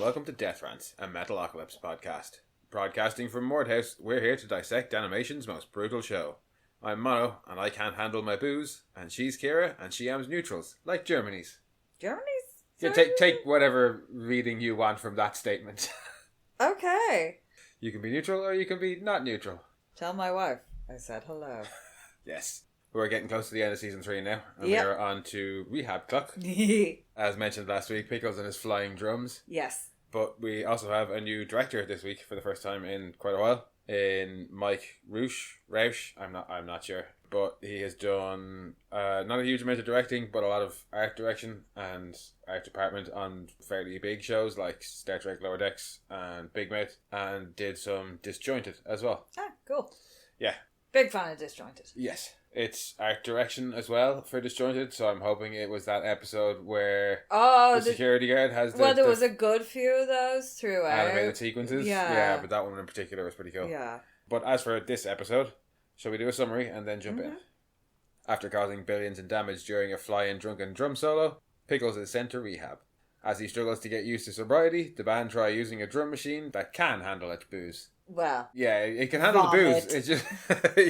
welcome to Death Rants, a Metalocalypse podcast. Broadcasting from Mordhouse, we're here to dissect animation's most brutal show. I'm Mono, and I can't handle my booze, and she's Kira, and she aims neutrals, like Germany's. Germany's? Yeah, take whatever reading you want from that statement. Okay. You can be neutral, or you can be not neutral. Tell my wife I said hello. Yes. We're getting close to the end of season 3 now, and Yep. we're on to Rehabklok. As mentioned last week, Pickles and his flying drums. Yes. But we also have a new director this week for the first time in quite a while. In Mike Rausch. I'm not sure. But he has done not a huge amount of directing, but a lot of art direction and art department on fairly big shows like Star Trek Lower Decks and Big Mouth, and did some Disjointed as well. Ah, cool. Yeah. Big fan of Disjointed. Yes. It's art direction as well for Disjointed, so I'm hoping it was that episode where the security guard has the... Well, there was a good few of those throughout. Animated sequences. Yeah, but that one in particular was pretty cool. Yeah. But as for this episode, shall we do a summary and then jump in? After causing billions in damage during a fly-in drunken drum solo, Pickles is sent to rehab. As he struggles to get used to sobriety, the band try using a drum machine that can handle its booze. Well. Yeah, it can handle the booze. It's just...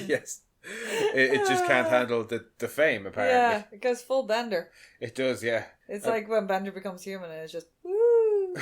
yes. It just can't handle the fame, apparently. Yeah, it goes full Bender. It does, yeah. It's like when Bender becomes human and it's just, woo!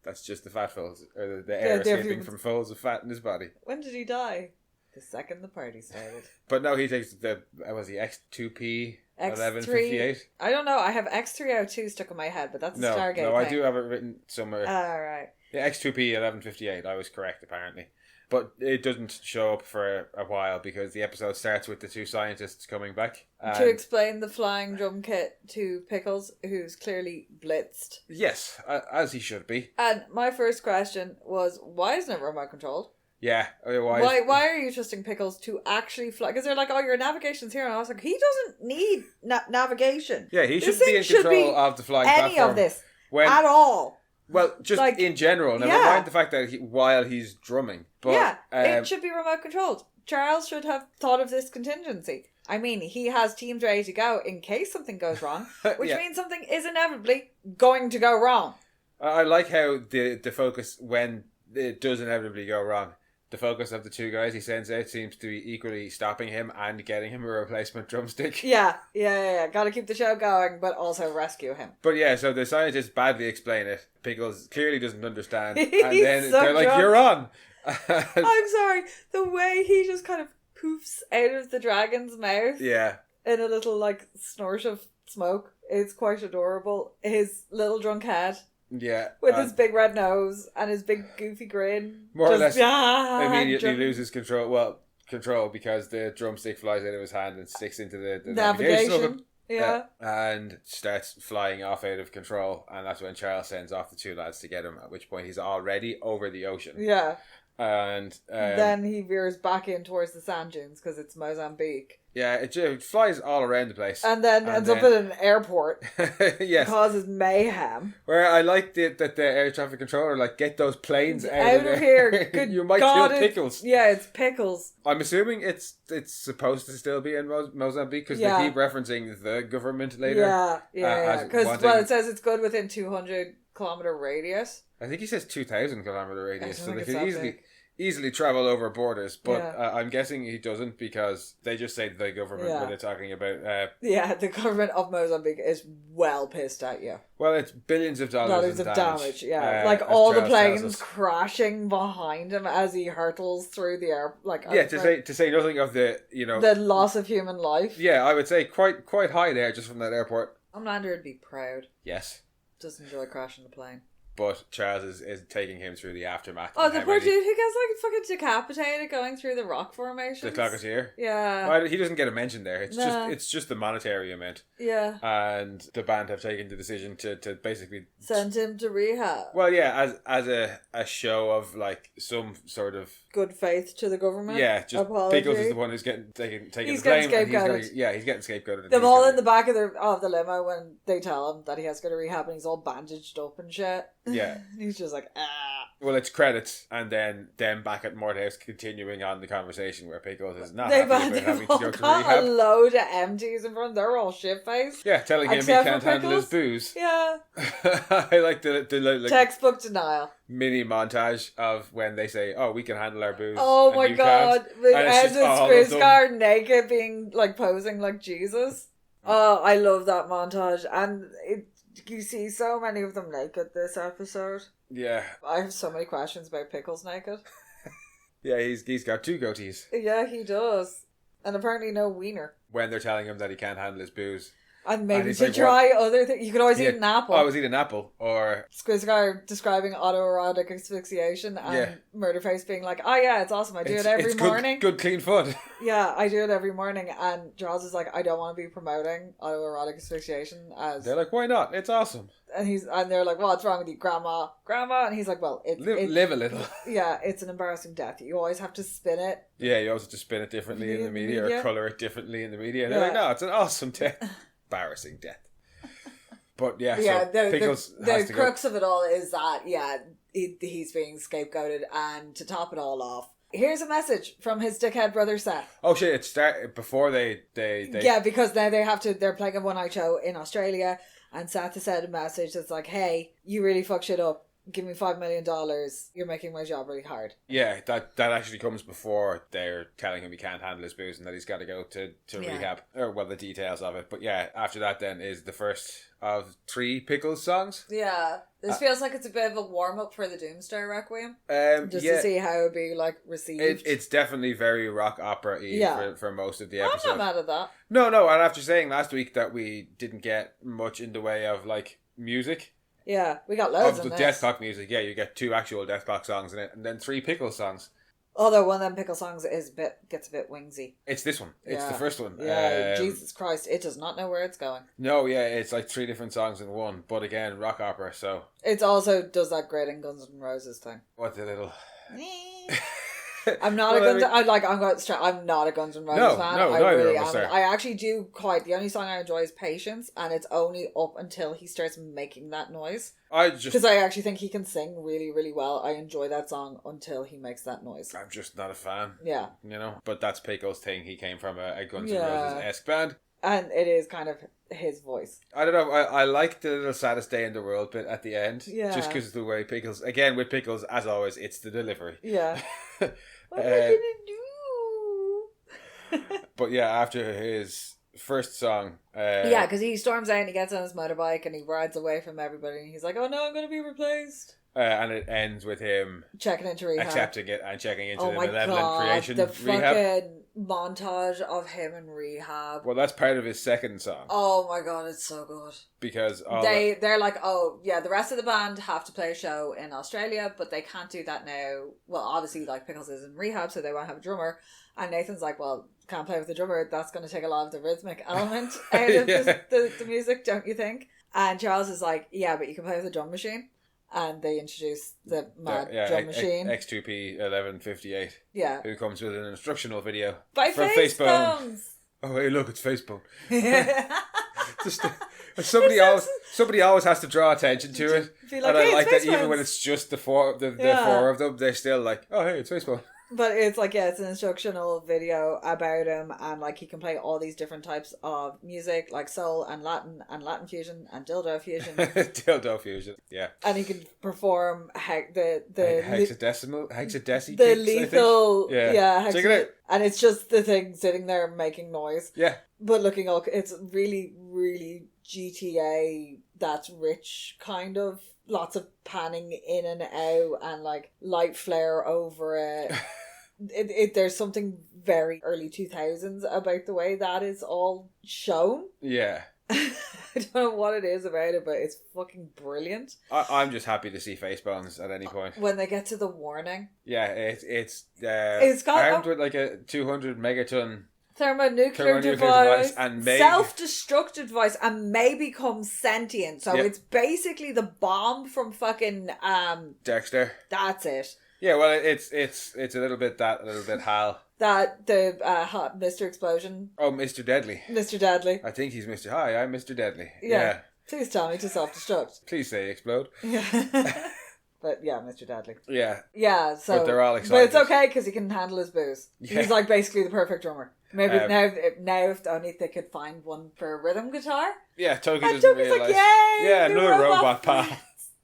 That's just the fat folds, or the air escaping from folds of fat in his body. When did he die? The second the party started. But no, he takes the, was he X2P 1158? I don't know, I have X3E8 stuck in my head, but that's a Stargate No, I thing. do have it written somewhere. Alright. Yeah, X2P 1158, I was correct apparently. But it doesn't show up for a while because the episode starts with the two scientists coming back. To explain the flying drum kit to Pickles, who's clearly blitzed. Yes, as he should be. And my first question was, why isn't it remote controlled? Yeah, why are you trusting Pickles to actually fly? Because they're like, oh, your navigation's here. And I was like, he doesn't need navigation. Yeah, he should be in control of the flying platform. Any of this at all. Well, just like, in general. Never mind the fact that while he's drumming. But, it should be remote controlled. Charles should have thought of this contingency. I mean, he has teams ready to go in case something goes wrong, which means something is inevitably going to go wrong. I like how the focus, when it does inevitably go wrong, the focus of the two guys he sends out seems to be equally stopping him and getting him a replacement drumstick. Yeah. Gotta keep the show going, but also rescue him. But yeah, so the scientists badly explain it. Pickles clearly doesn't understand. And then they're drunk. Like, you're on. I'm sorry. The way he just kind of poofs out of the dragon's mouth. Yeah. In a little, like, snort of smoke. It's quite adorable. His little drunk head. Yeah. With his big red nose and his big goofy grin. More or less immediately loses control. Well, control because the drumstick flies out of his hand and sticks into the navigation of him. Yeah. And starts flying off out of control. And that's when Charles sends off the two lads to get him, at which point he's already over the ocean. Yeah. And then he veers back in towards the sand dunes because it's Mozambique. Yeah, it flies all around the place. And then ends up at an airport. Yes. Causes mayhem. Where I like that the air traffic controller, like, get those planes out of here. Good you might God, kill Pickles. Yeah, it's Pickles. I'm assuming it's supposed to still be in Mozambique because they keep referencing the government later. Yeah. Because, it says it's good within 200-kilometer radius. I think he says 2,000-kilometer radius, so they can easily travel over borders, but I'm guessing he doesn't because they just say the government when they're talking about... the government of Mozambique is well pissed at you. Well, it's billions of dollars of damage. Like all the planes crashing behind him as he hurtles through the air. To say nothing of the, the loss of human life. Yeah, I would say quite high there just from that airport. Homelander would be proud. Yes. Just enjoy crashing the plane. But Charles is taking him through the aftermath. Oh, the poor dude who gets like fucking decapitated going through the rock formations. The Clocketeer. Yeah. Well, he doesn't get a mention there. It's just the monetary amount. Yeah. And the band have taken the decision to basically send him to rehab. Well, yeah, as a show of like some sort of good faith to the government. Yeah, just apology. Pickles is the one who's taking the blame. He's getting scapegoated. They're all in the back of the limo when they tell him that he has to go to rehab and he's all bandaged up and shit. Yeah. He's just like, ah. Well, it's credits, and then them back at Mordhouse continuing on the conversation where Pickles is not They've happy about having to all go to got rehab. a load of empties in front. They're all shit-faced. Yeah, telling him he Except can't for handle his Pickles. booze. Yeah. I like the like, Textbook denial. mini montage of when they say, "Oh, we can handle our booze." Oh and my you god. can't. With And it's just all of them. Skrisgård naked being like posing like Jesus. Oh, I love that montage. And you see so many of them naked this episode. Yeah. I have so many questions about Pickles naked. Yeah, he's got 2 goatees. Yeah, he does. And apparently no wiener. When they're telling him that he can't handle his booze. And maybe he's to like, try other things. You could always eat an apple. Oh, I was eating an apple. Or... Skrisgård describing autoerotic asphyxiation and Murderface being like, oh yeah, it's awesome. I do it every morning. Good, clean fun. Yeah, I do it every morning. And Charles is like, I don't want to be promoting autoerotic asphyxiation as... They're like, why not? It's awesome. And they're like, what's wrong with you, Grandma? Grandma? And he's like, well, live a little. Yeah, it's an embarrassing death. You always have to spin it. Yeah, you always have to spin it differently in the media or colour it differently in the media. And they're like, no, it's an awesome death. Embarrassing death. But yeah, so Pickles has the to crux of it all is that, he's being scapegoated, and to top it all off, here's a message from his dickhead brother Seth. Oh shit, it started before they... Yeah, because now they're playing a one-night show in Australia, and Seth has said a message that's like, hey, you really fuck shit up. Give me $5 million. You're making my job really hard. Yeah, that actually comes before they're telling him he can't handle his booze and that he's got to go to rehab. Or, well, the details of it. But yeah, after that then is the first of 3 Pickles songs. Yeah. This feels like it's a bit of a warm-up for the Doomsday Requiem. Just to see how it would be, like, received. It's definitely very rock opera-y for most of the episode. I'm not mad at that. No, and after saying last week that we didn't get much in the way of, like, music... Yeah, we got loads of the this. Deathclock music. Yeah, you get 2 actual Deathclock songs in it, and then 3 Pickle songs. Although one of them Pickle songs gets a bit wingsy. It's this one. It's the first one. Yeah, Jesus Christ, it does not know where it's going. No, yeah, it's like 3 different songs in one, but again, rock opera. So it also does that great in Guns N' Roses thing. What the little. I'm not a Guns. I'm not a Guns N' Roses fan. No, I neither really of us am. are. I actually do quite. The only song I enjoy is Patience, and it's only up until he starts making that noise. Because I actually think he can sing really, really well. I enjoy that song until he makes that noise. I'm just not a fan. Yeah, but that's Pickle's thing. He came from a Guns N' Roses-esque band. And it is kind of his voice. I don't know. I like the little saddest day in the world bit at the end. Yeah. Just because of the way Pickles... Again, with Pickles, as always, it's the delivery. Yeah. What are you gonna do? But yeah, after his first song... because he storms out and he gets on his motorbike and he rides away from everybody and he's like, oh no, I'm going to be replaced. And it ends with him checking into rehab, accepting it and checking into the my Malevolent God, Creation the rehab. fucking montage of him in rehab. Well, that's part of his second song. Oh my God, it's so good. Because they're like, oh yeah, the rest of the band have to play a show in Australia, but they can't do that now. Well, obviously, like Pickles is in rehab, so they won't have a drummer. And Nathan's like, well, can't play with the drummer. That's going to take a lot of the rhythmic element out of the music, don't you think? And Charles is like, yeah, but you can play with a drum machine. And they introduce the mad drum machine. X2P 1158. Yeah. Who comes with an instructional video. By Facephones. Oh, hey, look, it's Facepone. Somebody always has to draw attention to it. Like, and I like that Facephones. even when it's just the four of them, they're still like, oh, hey, it's Facepone. But it's like, it's an instructional video about him, and like he can play all these different types of music, like soul and Latin fusion and dildo fusion. Dildo fusion, yeah. And he can perform hexadeci the kicks, lethal, Check it out. And it's just the thing sitting there making noise. Yeah. But looking up, it's really, really GTA, that's rich kind of. Lots of panning in and out and like light flare over it. There's something very early 2000s about the way that is all shown. Yeah. I don't know what it is about it, but it's fucking brilliant. I'm just happy to see Facephones at any point. When they get to the warning. Yeah, it's got armed with like a 200 megaton thermonuclear device and self-destructive device and may become sentient. So it's basically the bomb from fucking Dexter. That's it. Yeah, well, it's a little bit Hal. That the Mr. Explosion. Oh, Mr. Deadly. Mr. Deadly. I think he's Mr. Hi, I'm Mr. Deadly. Yeah. Please tell me to self-destruct. Please say explode. Yeah. But yeah, Mr. Deadly. Yeah. Yeah, so... But they're all excited. But it's okay, because he can handle his booze. Yeah. He's like basically the perfect drummer. Maybe now if only they could find one for a rhythm guitar. Yeah, Toki And doesn't Toki's realise. like, yay! Yeah, new another robot pal.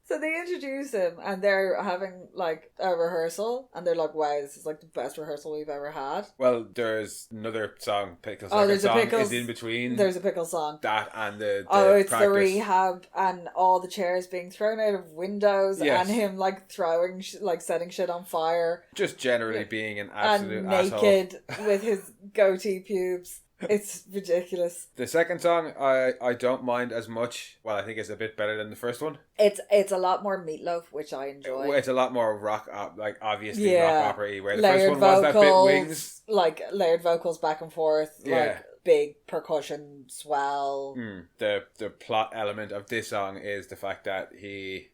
So they introduce him, and they're having like a rehearsal, and they're like, wow, this is like the best rehearsal we've ever had. Well, there's another song, Pickle's there's song a Pickles. is in between. There's a Pickle song. That and the it's practice. the rehab and all the chairs being thrown out of windows, Yes. and him like throwing setting shit on fire. Just generally being an absolute and asshole. naked with his goatee pubes. It's ridiculous. The second song I don't mind as much. Well, I think it's a bit better than the first one. It's a lot more Meatloaf, which I enjoy. It's a lot more rock, obviously Yeah. rock opera-y, where the Layered first one was that bit vocals, wings. like layered vocals back and forth, Yeah. like big percussion swell. The plot element of this song is the fact that he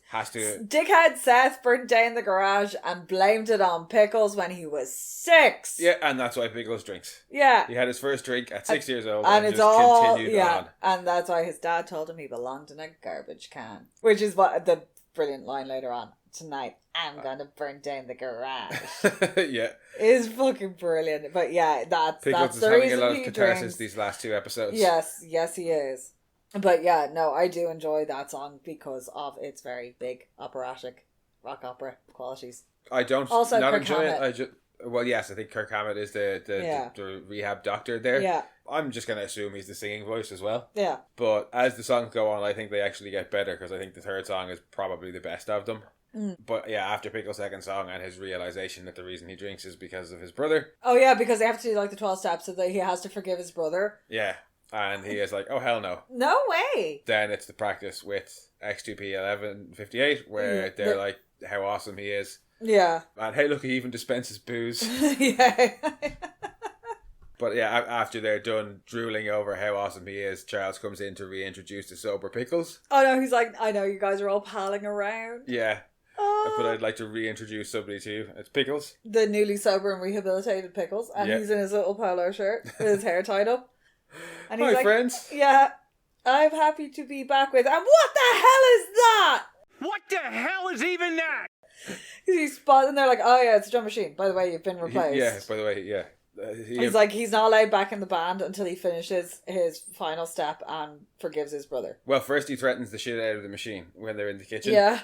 has to... Dickhead Seth burnt down the garage and blamed it on Pickles when he was 6. Yeah, and that's why Pickles drinks. Yeah. He had his first drink at 6 years old And and it's just all, continued on. and that's why his dad told him he belonged in a garbage can. Which is what the brilliant line later on. Tonight, I'm gonna burn down the garage. Yeah. It's fucking brilliant. But yeah, that's Pickles the is having a reason lot of he catharsis drinks. these last 2 episodes. Yes, he is. But yeah, no, I do enjoy that song because of its very big operatic rock opera qualities. I don't Also, not Kirk enjoy Hammett. it. Well, yes, I think Kirk Hammett is the rehab doctor there. Yeah. I'm just going to assume he's the singing voice as well. Yeah. But as the songs go on, I think they actually get better because I think the third song is probably the best of them. But yeah, after Pickle's second song and his realization that the reason he drinks is because of his brother. Oh yeah, because they have to do like the 12 steps so that he has to forgive his brother. Yeah. And he is like, oh hell no. No way. Then it's the practice with X2P1158 where they're like how awesome he is. Yeah. And hey look, he even dispenses booze. Yeah. But yeah, after they're done drooling over how awesome he is, Charles comes in to reintroduce the sober Pickles. Oh no, he's like, I know you guys are all palling around. Yeah. But I'd like to reintroduce somebody to you. It's Pickles. The newly sober and rehabilitated Pickles. And he's in his little polo shirt with his hair tied up. And he's Hi, like, friends. Yeah, I'm happy to be back with... And what the hell is that? What the hell is even that? He's and they're like, oh yeah, it's a drum machine. By the way, you've been replaced. Yeah, by the way, yeah. He's like, he's not allowed back in the band until he finishes his final step and forgives his brother. Well, first he threatens the shit out of the machine when they're in the kitchen. Yeah.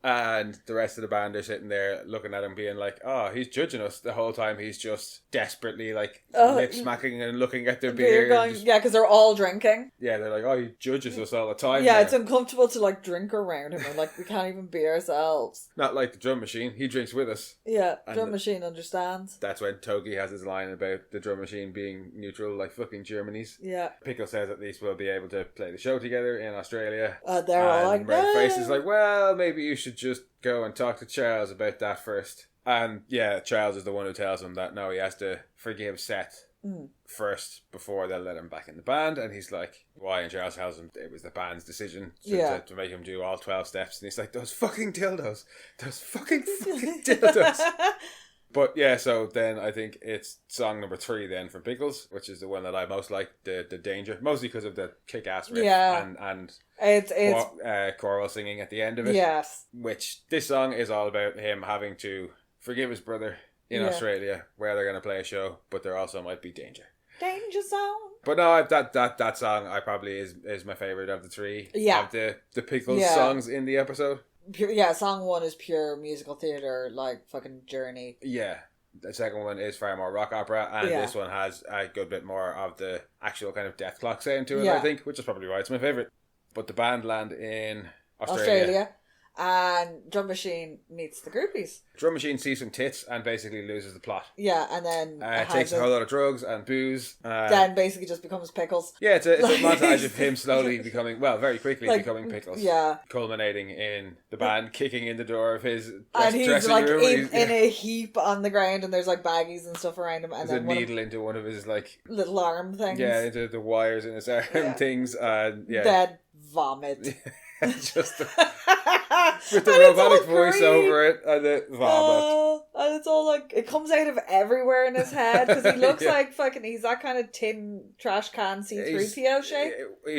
And the rest of the band are sitting there looking at him being like, oh, he's judging us the whole time. He's just desperately like lip smacking and looking at their beer. Yeah, because they're all drinking. Yeah, they're like, oh, he judges us all the time. Yeah, now. it's uncomfortable to like drink around him and like we can't even be ourselves. Not like the drum machine. He drinks with us. Yeah, And drum machine understands. That's when Togi has his line about the drum machine being neutral like fucking Germany's. Yeah. Pickle says at least we'll be able to play the show together in Australia. They're all like, Redface is like, well, maybe you should just go and talk to Charles about that first. And yeah, Charles is the one who tells him that no, he has to forgive Seth first before they'll let him back in the band. And he's like, why? And Charles tells him it was the band's decision to make him do all 12 steps. And he's like, those fucking dildos. Those fucking dildos. But yeah, so then I think it's song number 3 then from Pickles, which is the one that I most like, the Danger, mostly because of the kick-ass riff and it's choral singing at the end of it. Yes. Which this song is all about him having to forgive his brother in Australia, where they're going to play a show, but there also might be danger. Danger zone. But no, that song I probably is my favourite of the 3 of the Pickles songs in the episode. Song 1 is pure musical theatre, like fucking Journey. Yeah. The second one is far more rock opera, and this one has a good bit more of the actual kind of death clock sound to it, I think, which is probably why it's my favourite. But the band land in Australia. And Drum Machine meets the groupies. Drum Machine sees some tits and basically loses the plot. Yeah, and then takes a whole lot of drugs and booze. Then basically just becomes Pickles. Yeah, it's a montage of him slowly becoming, well, very quickly becoming Pickles. Yeah. Culminating in the band kicking in the door of his and he's dressing like room. in a heap on the ground, and there's like baggies and stuff around him. And there's then a needle into one of his like little arm things. Yeah, into the wires in his arm things. And Then vomit. Just with the robotic voice over it and the vomit. And it's all like, it comes out of everywhere in his head because he looks Yeah. like fucking, he's that kind of tin trash can C3PO shape.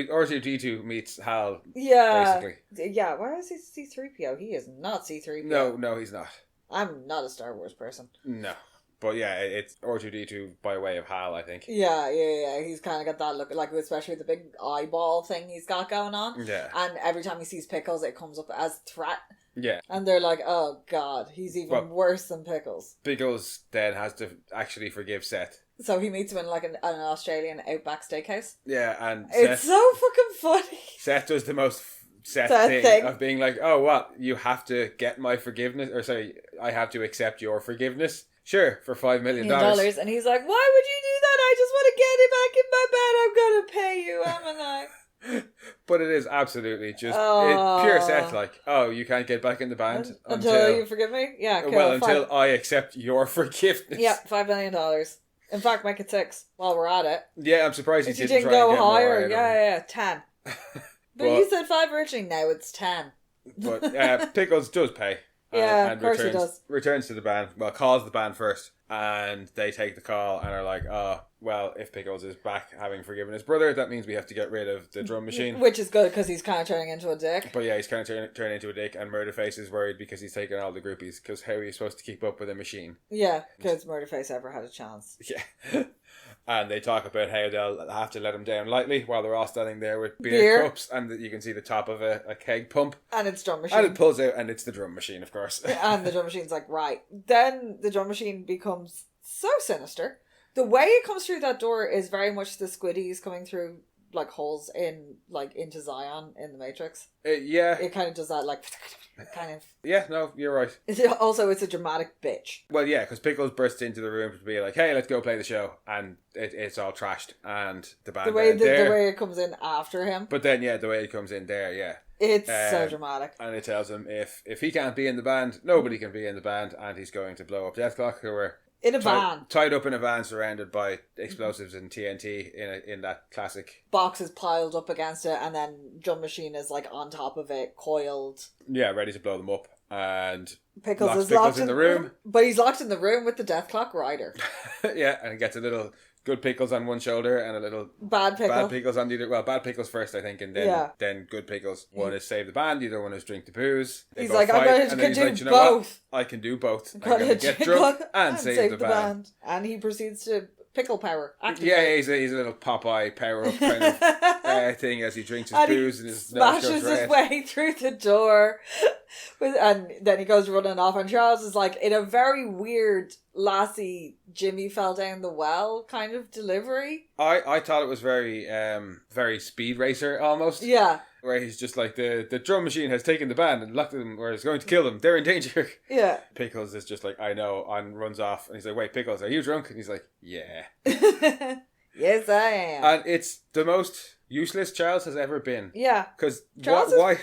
R2D2 meets Hal, Yeah. basically. Yeah, why is he C3PO? He is not C3PO. No, he's not. I'm not a Star Wars person. No. But yeah, it's R2D2 by way of Hal, I think. Yeah. He's kind of got that look, like especially the big eyeball thing he's got going on. Yeah. And every time he sees Pickles, it comes up as threat. Yeah. And they're like, oh god, he's even worse than Pickles. Pickles then has to actually forgive Seth. So he meets him in like an Australian outback steakhouse. Yeah, and It's so fucking funny. Seth does the most Seth Thing thing of being like, oh, what? You have to get my forgiveness? Or sorry, I have to accept your forgiveness? Sure, for $5 million. And he's like, why would you do that? I just want to get it back in my bed. I'm going to pay you, haven't I? But it is absolutely just Oh. pure Seth, like, oh, you can't get back in the band Until you forgive me? Yeah, cool. Well, until I accept your forgiveness. Yeah, $5 million. In fact, make it 6 while we're at it. Yeah, I'm surprised If he you didn't didn't try and go get more higher, out of him. yeah, 10. But you said 5 originally, now it's 10. But Pickles does pay. Yeah, and of course he returns, does. Returns to the band. Well, calls the band first. And they take the call and are like, oh, well, if Pickles is back having forgiven his brother, that means we have to get rid of the drum machine. Which is good because he's kind of turning into a dick. But yeah, he's kind of turning into a dick, and Murderface is worried because he's taking all the groupies, because how are you supposed to keep up with a machine? Yeah, because Murderface ever had a chance. Yeah. And they talk about how they'll have to let him down lightly while they're all standing there with beer cups, and you can see the top of a keg pump. And it's drum machine. And it pulls out, and it's the drum machine, of course. And the drum machine's like, right. Then the drum machine becomes so sinister. The way it comes through that door is very much the squiddies coming through like holes in like into Zion in the Matrix. Yeah. It kind of does that like kind of. Yeah, no, you're right. Also, it's a dramatic bitch. Well, yeah, because Pickles bursts into the room to be like, "Hey, let's go play the show," and it's all trashed, and the band The way there. the way it comes in after him. But then, yeah, the way it comes in there, yeah. It's so dramatic. And it tells him if he can't be in the band, nobody can be in the band, and he's going to blow up Deathclock, who are in a van. Tied up in a van surrounded by explosives and TNT in that classic. Boxes piled up against it, and then drum machine is like on top of it, coiled. Yeah, ready to blow them up. And Pickles is Pickles locked in the room. But he's locked in the room with the Deathclock rider. Yeah, and he gets a little good Pickles on one shoulder and a little bad Pickles on the other. Well, bad Pickles first, I think, and then good Pickles. One is save the band, the other one is drink the booze. He's like, I'm going to do both. I can do both. I'm going to get drunk and save the band. And he proceeds to pickle power. Activate. Yeah, he's a little Popeye power up kind of thing as he drinks his booze and his nose smashes goes red. his way through the door. And then he goes running off, and Charles is like, in a very weird Lassie Jimmy fell down the well kind of delivery. I thought it was very very Speed Racer almost. Yeah. Where he's just like, the drum machine has taken the band and locked them, or is going to kill them. They're in danger. Yeah. Pickles is just like, I know, and runs off. And he's like, wait, Pickles, are you drunk? And he's like, yeah. Yes, I am. And it's the most useless Charles has ever been. Yeah. Because why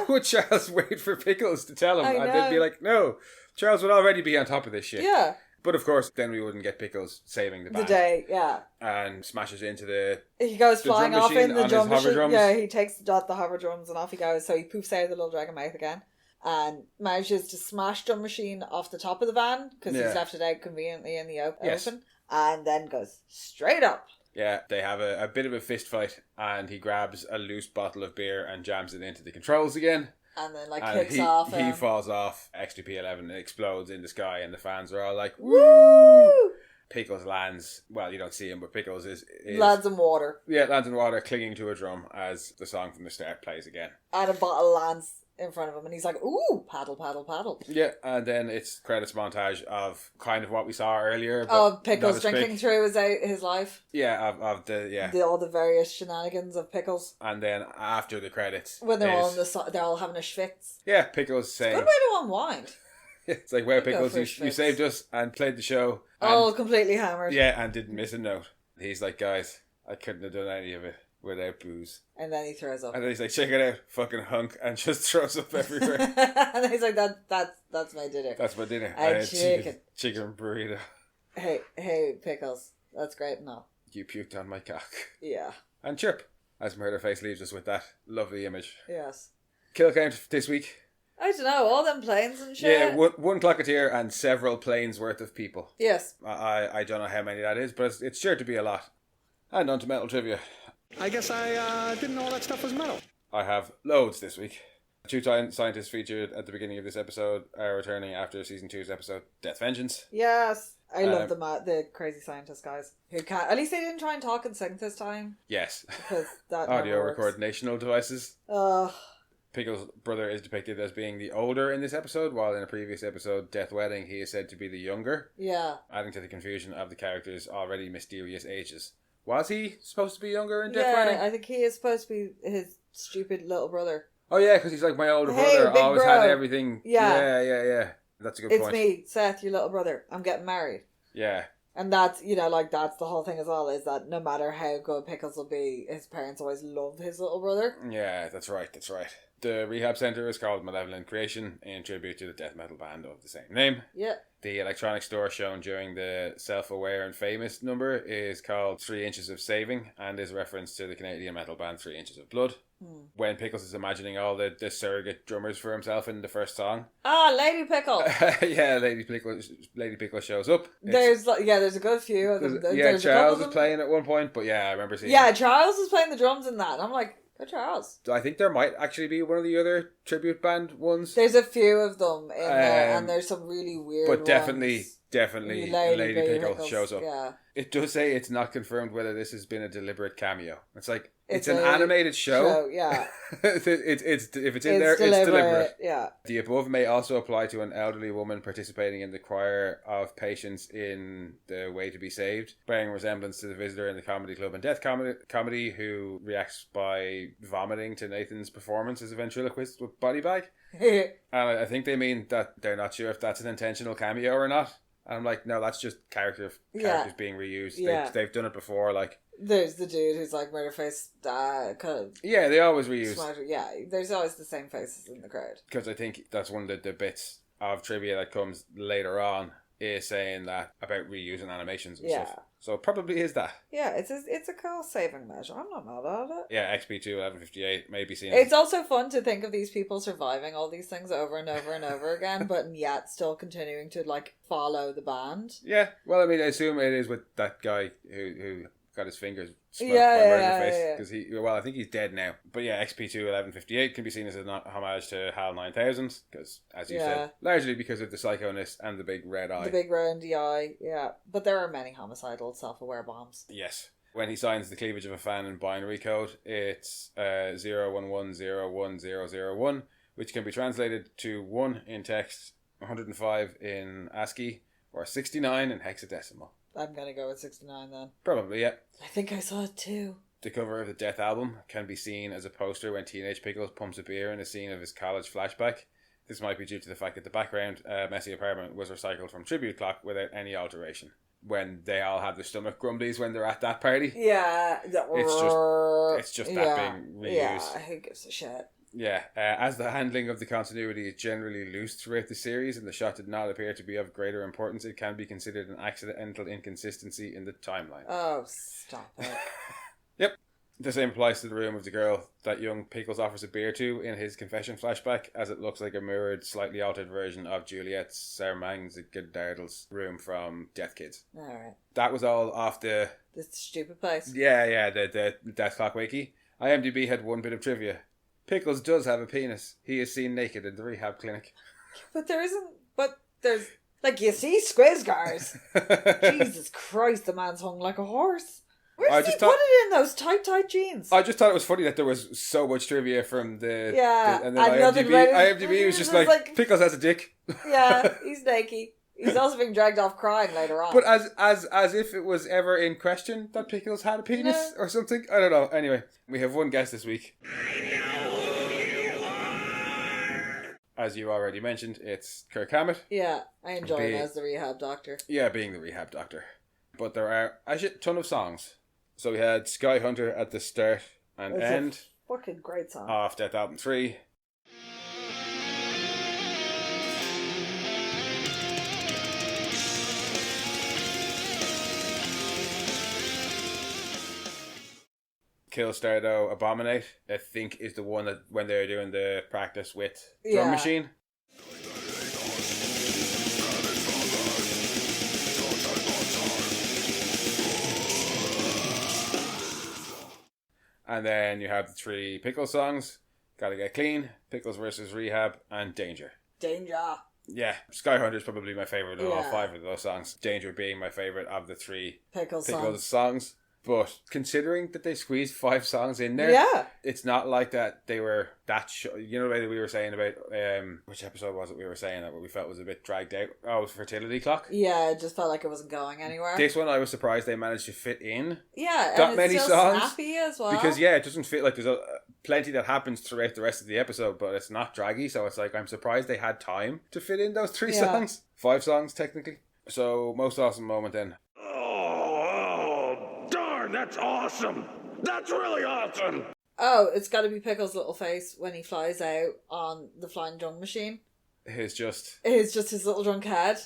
would Charles wait for Pickles to tell him? And they'd be like, no, Charles would already be on top of this shit. Yeah. But of course, then we wouldn't get Pickles saving the band. The day, yeah. And smashes into the... He goes flying off in the drum machine. Drums. Yeah, he takes the hover drums and off he goes. So he poofs out of the little dragon mouth again. And manages to smash drum machine off the top of the van because he's left it out conveniently in the open. And then goes straight up. Yeah, they have a bit of a fist fight, and he grabs a loose bottle of beer and jams it into the controls again. And then kicks off. He falls off. XTP-11 explodes in the sky, and the fans are all like, woo! Pickles lands. Well, you don't see him, but Pickles is lands in water. Yeah, lands in water, clinging to a drum as the song from the start plays again. And a bottle lands in front of him, and he's like, ooh, paddle, paddle, paddle. Yeah, and then it's credits montage of kind of what we saw earlier. Of Pickles drinking through his life. Yeah, of all the various shenanigans of Pickles. And then after the credits, when they're all they're all having a schwitz. Yeah, Pickles saying, good way to unwind. It's like, well, Pickles, you saved us and played the show. And, completely hammered. Yeah, and didn't miss a note. He's like, guys, I couldn't have done any of it without booze. And then he throws up. And then he's like, check it out, fucking hunk, and just throws up everywhere. And then he's like, that's my dinner. That's my dinner. I had chicken burrito. Hey, Pickles, that's great and all. You puked on my cock. Yeah. And chirp, as Murderface leaves us with that lovely image. Yes. Kill count this week, I don't know, all them planes and shit. Yeah, one clocketeer and several planes worth of people. Yes. I don't know how many that is, but it's sure to be a lot. And on to metal trivia. I guess I didn't know all that stuff was metal. I have loads this week. Two scientists featured at the beginning of this episode are returning after season 2's episode, Death Vengeance. Yes. I love the crazy scientist guys who can't. At least they didn't try and talk and sing this time. Yes. Because that audio never works. coordinational devices. Pickle's brother is depicted as being the older in this episode, while in a previous episode, Death Wedding, he is said to be the younger. Yeah. Adding to the confusion of the characters' already mysterious ages. Was he supposed to be younger in Death Wedding? Yeah, I think he is supposed to be his stupid little brother. Oh yeah, because he's like my older Hey, brother. big Always bro. had everything. Yeah. That's a good point. It's me, Seth, your little brother. I'm getting married. Yeah. And that's, like, that's the whole thing as well, is that no matter how good Pickles will be, his parents always love his little brother. Yeah, that's right. The rehab centre is called Malevolent Creation in tribute to the death metal band of the same name. Yeah. The electronic store shown during the Self-Aware and Famous number is called 3 Inches of Saving and is a reference to the Canadian metal band 3 Inches of Blood. When Pickles is imagining all the surrogate drummers for himself in the first song. Ah, Lady Pickle! Yeah, Lady Pickle shows up. There's a good few of them. There's Charles is playing at one point, but yeah, I remember seeing Charles is playing the drums in that. And I'm like, go Charles. I think there might actually be one of the other tribute band ones. There's a few of them in there, and there's some really weird but ones. Definitely Lady Pickle shows up. Yeah. It does say it's not confirmed whether this has been a deliberate cameo. It's like it's an animated show. Yeah. It's if it's in there, it's deliberate. Yeah. The above may also apply to an elderly woman participating in the choir of patients in The Way to Be Saved, bearing resemblance to the visitor in the comedy club and death comedy who reacts by vomiting to Nathan's performance as a ventriloquist with body bag. And I think they mean that they're not sure if that's an intentional cameo or not. And I'm like, no, that's just characters being reused. Yeah. They've done it before, like. There's the dude who's like Murderface, kind of. Yeah, they always reuse. Smarter. Yeah, there's always the same faces in the crowd. Because I think that's one of the bits of trivia that comes later on is saying that about reusing animations and stuff. So it probably is that. Yeah, it's a cool saving measure. I'm not mad at it. Yeah, XP2 1158 may be seen. It's also fun to think of these people surviving all these things over and over and over again, but yet still continuing to like follow the band. Yeah, well, I mean, I assume it is with that guy who got his fingers smoked by Murderface, because I think he's dead now. But yeah, XP2 1158 can be seen as a homage to HAL 9000, because as you said, largely because of the psychoness and the big red eye. The big roundy eye, yeah. But there are many homicidal self-aware bombs. Yes. When he signs the cleavage of a fan in binary code, it's 011010001, which can be translated to 1 in text, 105 in ASCII, or 69 in hexadecimal. I'm going to go with 69 then. Probably, yeah. I think I saw it too. The cover of the Death album can be seen as a poster when teenage Pickles pumps a beer in a scene of his college flashback. This might be due to the fact that the background, messy apartment, was recycled from Rehabklok without any alteration. When they all have their stomach grumblies when they're at that party. Yeah. It's just that being reused. Yeah, who gives a shit? Yeah, as the handling of the continuity is generally loose throughout the series and the shot did not appear to be of greater importance, it can be considered an accidental inconsistency in the timeline. Oh, stop it. Yep. The same applies to the room of the girl that young Pickles offers a beer to in his confession flashback, as it looks like a mirrored, slightly altered version of Juliet Sermang's room from Death Kids. Alright. That was all off the stupid place. Yeah, the Death Clock Wiki. IMDb had one bit of trivia. Pickles does have a penis. He is seen naked in the rehab clinic. But there's, like, you see Squizgars. Jesus Christ, the man's hung like a horse. Where does he put it in those tight jeans? I just thought it was funny that there was so much trivia from the... Yeah. And then IMDb was just like, Pickles has a dick. Yeah, he's naked. He's also being dragged off crying later on. But as if it was ever in question that Pickles had a penis or something. I don't know. Anyway, we have one guest this week. I know who you are. As you already mentioned, it's Kirk Hammett. Yeah, I enjoy him as the rehab doctor. Yeah, being the rehab doctor. But there are a ton of songs. So we had Sky Hunter at the start and end. A fucking great song. Off Death Album 3. Kill Stardo Abominate, I think, is the one that when they're doing the practice with Drum Machine. And then you have the 3 Pickle songs. Gotta Get Clean, Pickles versus Rehab, and Danger. Danger. Yeah, Sky Hunter is probably my favourite of all 5 of those songs. Danger being my favourite of the 3 Pickles songs. But considering that they squeezed 5 songs in there, it's not like that they were that you know the way that we were saying about which episode was it we were saying that we felt was a bit dragged out? Oh, it was Fertility Clock. Yeah, it just felt like it wasn't going anywhere. This one I was surprised they managed to fit in that and many it's songs, snappy as well. because it doesn't feel like there's plenty that happens throughout the rest of the episode, but it's not draggy, so it's like I'm surprised they had time to fit in those 3 songs. 5 songs technically. So most awesome moment then. That's awesome. That's really awesome. Oh, it's got to be Pickle's little face when he flies out on the flying drum machine. It's just his little drunk head.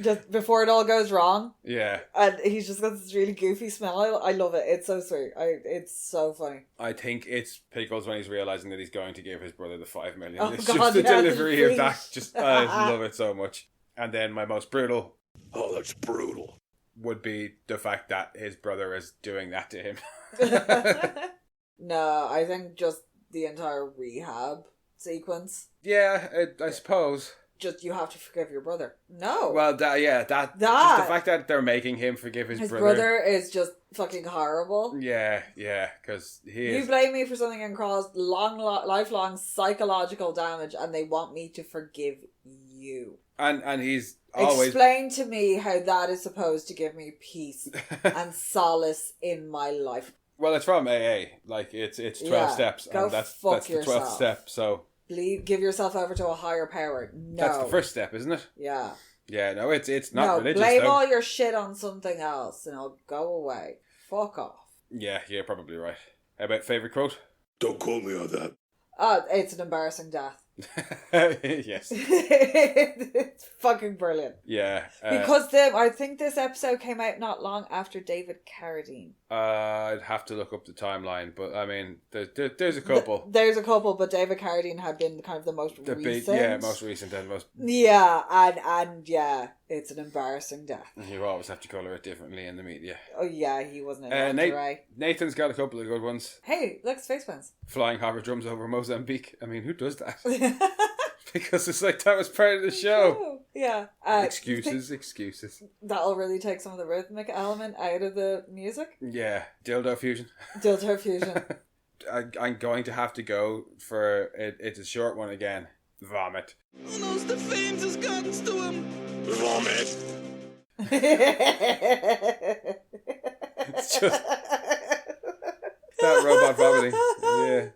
Just before it all goes wrong. Yeah. And he's just got this really goofy smile. I love it. It's so sweet. It's so funny. I think it's Pickles when he's realising that he's going to give his brother the 5 million. Oh, it's God, just the delivery the of that. Just I love it so much. And then my most brutal. Oh, that's brutal. Would be the fact that his brother is doing that to him. No, I think just the entire rehab sequence. Yeah, I suppose. Just you have to forgive your brother. No. Well, just the fact that they're making him forgive his brother. His brother is just fucking horrible. Yeah, because You blame me for something and caused lifelong psychological damage, and they want me to forgive you. And he's always... Explain to me how that is supposed to give me peace and solace in my life. Well, it's from AA. Like, it's 12 steps. Go and that's the 12th yourself. step, so... Give yourself over to a higher power. No. That's the first step, isn't it? Yeah. Yeah, no, it's not religious, blame though. all your shit on something else and I'll go away. Fuck off. Yeah, you're probably right. How about favourite quote? Don't quote me on that. It's an embarrassing death. Yes. It's fucking brilliant. Yeah. Because I think this episode came out not long after David Carradine. I'd have to look up the timeline, but I mean, there's a couple. There's a couple, but David Carradine had been kind of the most recent. Most recent and most... Yeah, and yeah, it's an embarrassing death. You always have to colour it differently in the media. Oh yeah, he wasn't in lingerie. Nathan's got a couple of good ones. Hey, look, Space Pants. Flying hover drums over Mozambique. I mean, who does that? Because it's like that was part of the show. Yeah. Excuses. That'll really take some of the rhythmic element out of the music. Yeah. Dildo fusion. I'm going to have to go for it. It's a short one again. Vomit. Who knows the fame has gotten to him? Vomit. It's just that robot vomiting. Yeah.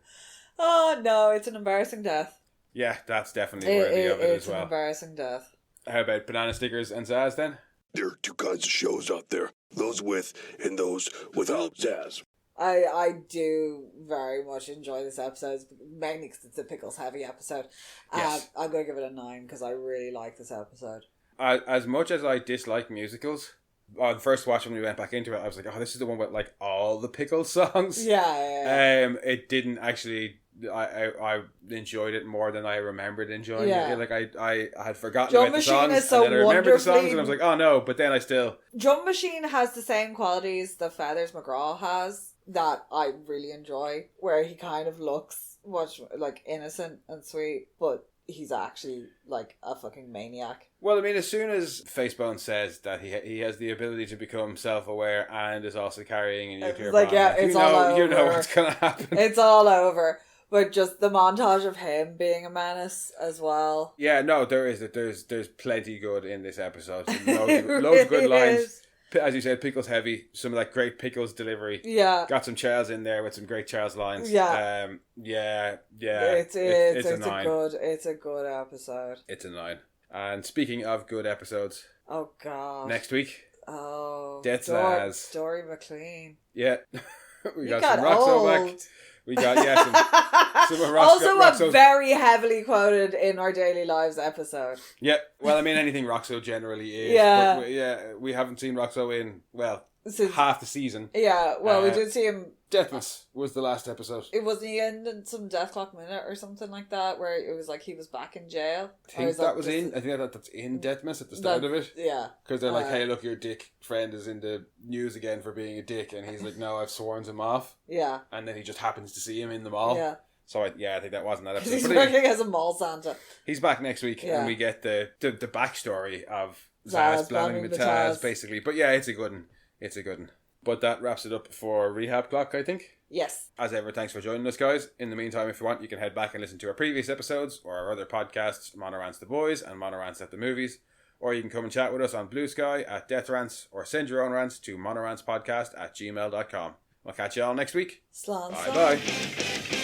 Oh no, it's an embarrassing death. Yeah, that's definitely worthy of it as well. It's an embarrassing death. How about banana stickers and Zaz then? There are 2 kinds of shows out there. Those with and those without Zaz. I do very much enjoy this episode, mainly because it's a Pickles heavy episode. Yes. I'm going to give it a 9 because I really like this episode. As much as I dislike musicals, on the first watch when we went back into it, I was like, oh, this is the one with like all the Pickles songs. Yeah. It didn't actually... I enjoyed it more than I remembered enjoying it. Like I had forgotten Drum about the Machine songs, is so and then I remembered the songs, wonderfully... and I was like, oh no! But then I still... Drum Machine has the same qualities that Feathers McGraw has that I really enjoy, where he kind of looks much like innocent and sweet, but he's actually like a fucking maniac. Well, I mean, as soon as Facebone says that he has the ability to become self-aware and is also carrying a nuclear bomb, it's all over. You know what's gonna happen. It's all over. But just the montage of him being a menace as well. Yeah, no, there's plenty good in this episode. Loads of good lines. As you said, Pickles heavy. Some of that great Pickles delivery. Yeah. Got some Charles in there with some great Charles lines. Yeah. Yeah. It's a 9. It's a good episode. It's a 9. And speaking of good episodes. Oh god. Next week. Oh. Death's Laz. Dory McLean. Yeah. We got some old. Roxo back. We got some of also a very heavily quoted in Our Daily Lives episode. Yeah, well, I mean, anything Roxo generally is. Yeah. But we haven't seen Roxo in, well, Since, half the season. yeah, well, we did see him. Deathmas was the last episode. It wasn't he in some Deathclock Minute or something like that, where it was like he was back in jail. I think I think that's in Deathmas at the start of it. Yeah. Because they're like, hey, look, your dick friend is in the news again for being a dick. And he's like, no, I've sworn him off. Yeah. And then he just happens to see him in the mall. Yeah. So, I think that wasn't that episode. He's working as a mall Santa. He's back next week. Yeah. And we get the backstory of Zaz blaming the Taz, basically. But yeah, it's a good one. But that wraps it up for Rehabklok, I think. Yes. As ever, thanks for joining us, guys. In the meantime, if you want, you can head back and listen to our previous episodes or our other podcasts, Monorants the Boys and Monorants at the Movies. Or you can come and chat with us on Blue Sky at Death Rants, or send your own rants to monorantspodcast@gmail.com. We'll catch you all next week. Slán. Bye-bye.